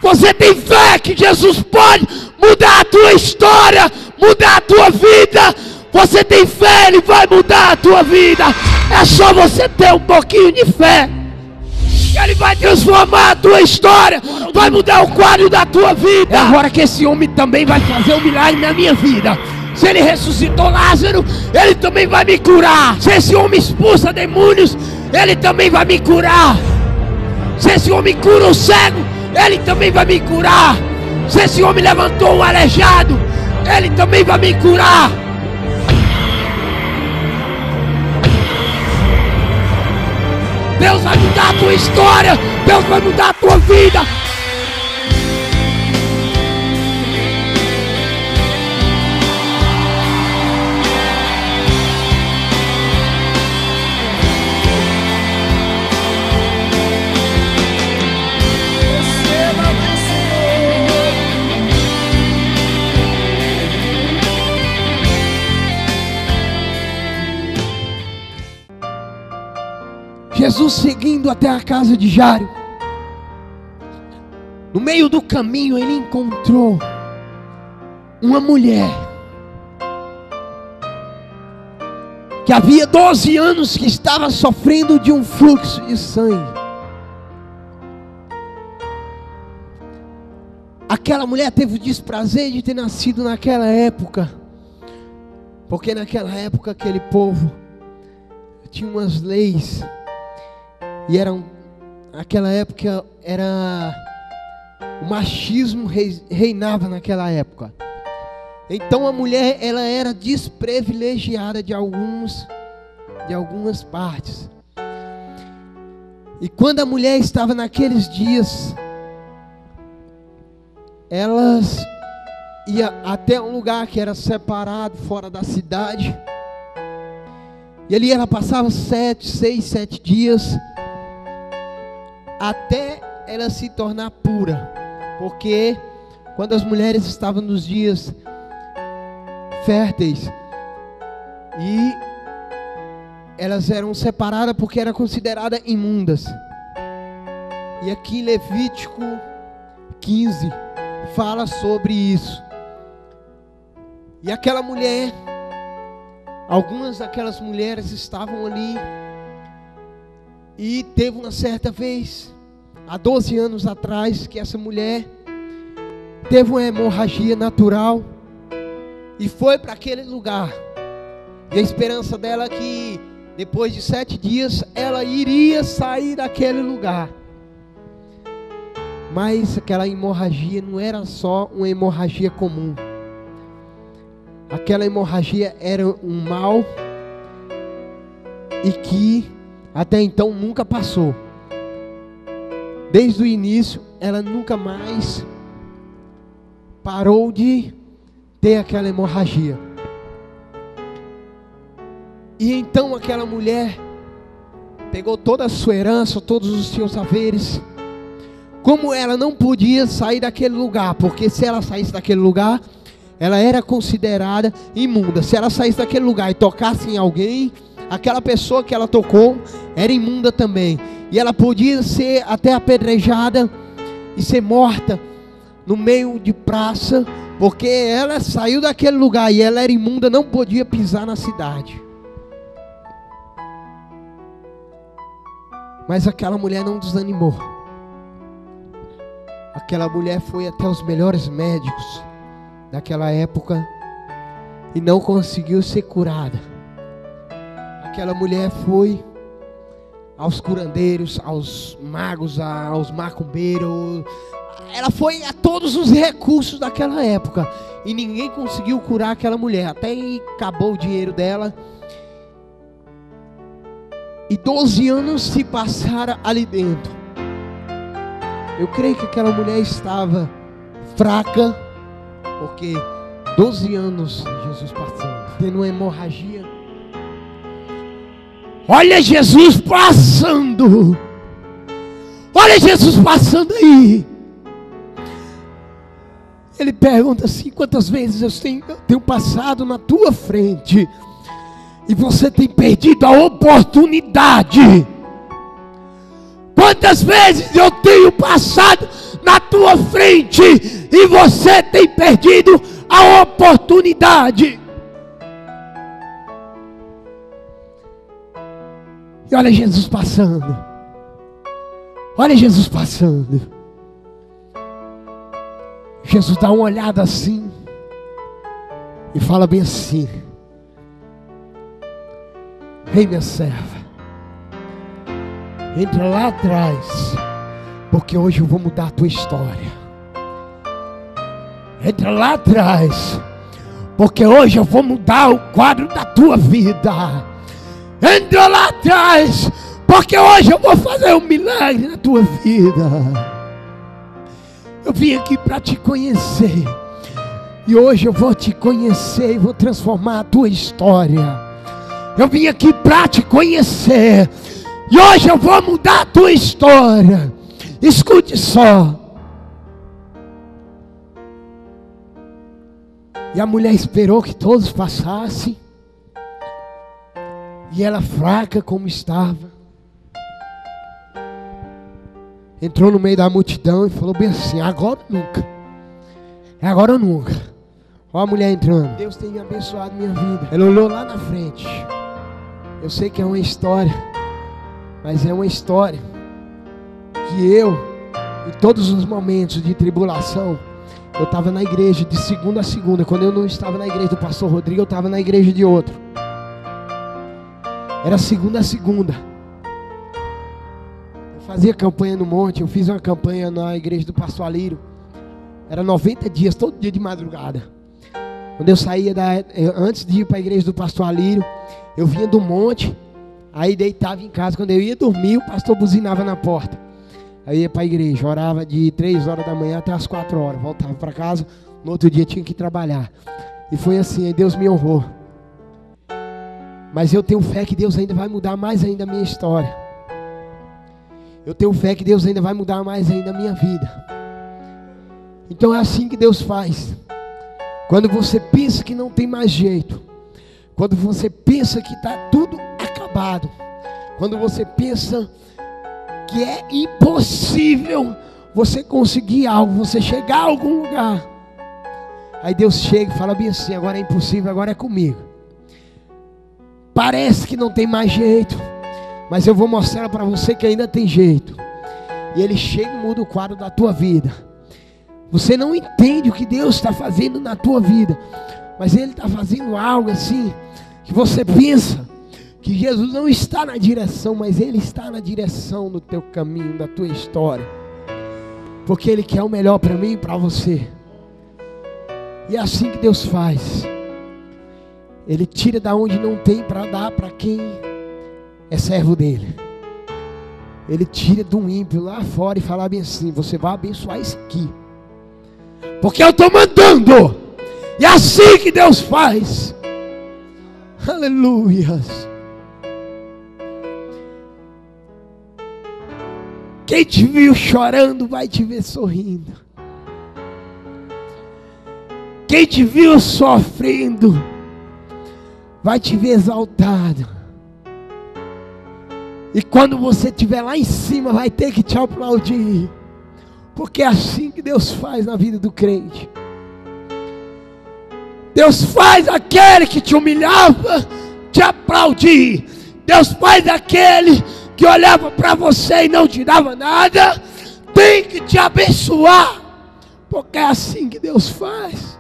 Você tem fé que Jesus pode mudar a tua história, mudar a tua vida? Você tem fé, Ele vai mudar a tua vida. É só você ter um pouquinho de fé. Ele vai transformar a tua história, vai mudar o quadro da tua vida. É agora que esse homem também vai fazer um milagre na minha vida. Se ele ressuscitou Lázaro, ele também vai me curar. Se esse homem expulsa demônios, ele também vai me curar. Se esse homem cura o cego, ele também vai me curar. Se esse homem levantou um aleijado, ele também vai me curar. Deus vai mudar a tua história. Deus vai mudar a tua vida. Jesus seguindo até a casa de Jairo. No meio do caminho ele encontrou uma mulher que havia 12 anos que estava sofrendo de um fluxo de sangue. Aquela mulher teve o desprazer de ter nascido naquela época, porque naquela época aquele povo tinha umas leis. E naquela época o machismo reinava naquela época. Então a mulher, ela era desprivilegiada de algumas partes. E quando a mulher estava naqueles dias, elas iam até um lugar que era separado, fora da cidade. E ali ela passava 6, 7 dias, até ela se tornar pura. Porque quando as mulheres estavam nos dias férteis, e elas eram separadas porque eram consideradas imundas. E aqui em Levítico 15 fala sobre isso. E aquela mulher, algumas daquelas mulheres estavam ali. E teve uma certa vez, há 12 anos atrás, que essa mulher teve uma hemorragia natural e foi para aquele lugar. E a esperança dela é que depois de 7 dias ela iria sair daquele lugar. Mas aquela hemorragia não era só uma hemorragia comum. Aquela hemorragia era um mal e que até então nunca passou. Desde o início, ela nunca mais parou de ter aquela hemorragia. E então aquela mulher pegou toda a sua herança, todos os seus haveres. Como ela não podia sair daquele lugar, porque se ela saísse daquele lugar, ela era considerada imunda. Se ela saísse daquele lugar e tocasse em alguém, aquela pessoa que ela tocou era imunda também. E ela podia ser até apedrejada e ser morta no meio de praça, porque ela saiu daquele lugar e ela era imunda, não podia pisar na cidade. Mas aquela mulher não desanimou. Aquela mulher foi até os melhores médicos daquela época e não conseguiu ser curada. Aquela mulher foi aos curandeiros, aos magos, aos macumbeiros. Ela foi a todos os recursos daquela época e ninguém conseguiu curar aquela mulher. Até acabou o dinheiro dela. E 12 anos se passaram ali dentro. Eu creio que aquela mulher estava fraca, porque 12 anos Jesus passando, tendo uma hemorragia. Olha Jesus passando. Olha Jesus passando aí. Ele pergunta assim: quantas vezes eu tenho passado na tua frente e você tem perdido a oportunidade? Quantas vezes eu tenho passado na tua frente e você tem perdido a oportunidade. E olha Jesus passando. Olha Jesus passando. Jesus dá uma olhada assim e fala bem assim: ei, minha serva, entra lá atrás, porque hoje eu vou mudar a tua história. Entra lá atrás, porque hoje eu vou mudar o quadro da tua vida. Entra lá atrás, porque hoje eu vou fazer um milagre na tua vida. Eu vim aqui para te conhecer, e hoje eu vou te conhecer e vou transformar a tua história. Eu vim aqui para te conhecer, e hoje eu vou mudar a tua história. Escute só. E a mulher esperou que todos passassem, e ela, fraca como estava, entrou no meio da multidão e falou bem assim: agora ou nunca. É agora ou nunca. Olha a mulher entrando. Deus tem abençoado minha vida. Ela olhou lá na frente. Eu sei que é uma história, mas é uma história que eu, em todos os momentos de tribulação, eu estava na igreja de segunda a segunda. Quando eu não estava na igreja do pastor Rodrigo, eu estava na igreja de outro. Era segunda a segunda. Eu fazia campanha no monte. Eu fiz uma campanha na igreja do pastor Alírio. Era 90 dias, todo dia de madrugada. Quando eu saía antes de ir para a igreja do pastor Alírio, eu vinha do monte, aí deitava em casa. Quando eu ia dormir, o pastor buzinava na porta. Aí eu ia para a igreja, orava de 3 horas da manhã até as 4 horas. Voltava para casa, no outro dia tinha que trabalhar. E foi assim, aí Deus me honrou. Mas eu tenho fé que Deus ainda vai mudar mais ainda a minha história. Eu tenho fé que Deus ainda vai mudar mais ainda a minha vida. Então é assim que Deus faz. Quando você pensa que não tem mais jeito, quando você pensa que está tudo acabado, quando você pensa que é impossível você conseguir algo, você chegar a algum lugar, aí Deus chega e fala bem assim: agora é impossível, agora é comigo. Parece que não tem mais jeito, mas eu vou mostrar para você que ainda tem jeito. E Ele chega e muda o quadro da tua vida. Você não entende o que Deus está fazendo na tua vida, mas Ele está fazendo algo assim, que você pensa que Jesus não está na direção, mas Ele está na direção do teu caminho, da tua história, porque Ele quer o melhor para mim e para você. E é assim que Deus faz. Ele tira da onde não tem para dar para quem é servo dele. Ele tira de um ímpio lá fora e fala bem assim: você vai abençoar isso aqui, porque eu estou mandando. E é assim que Deus faz. Aleluias. Quem te viu chorando vai te ver sorrindo. Quem te viu sofrendo vai te ver exaltado. E quando você estiver lá em cima, vai ter que te aplaudir. Porque é assim que Deus faz na vida do crente. Deus faz aquele que te humilhava te aplaudir. Deus faz aquele que olhava para você e não te dava nada, tem que te abençoar. Porque é assim que Deus faz.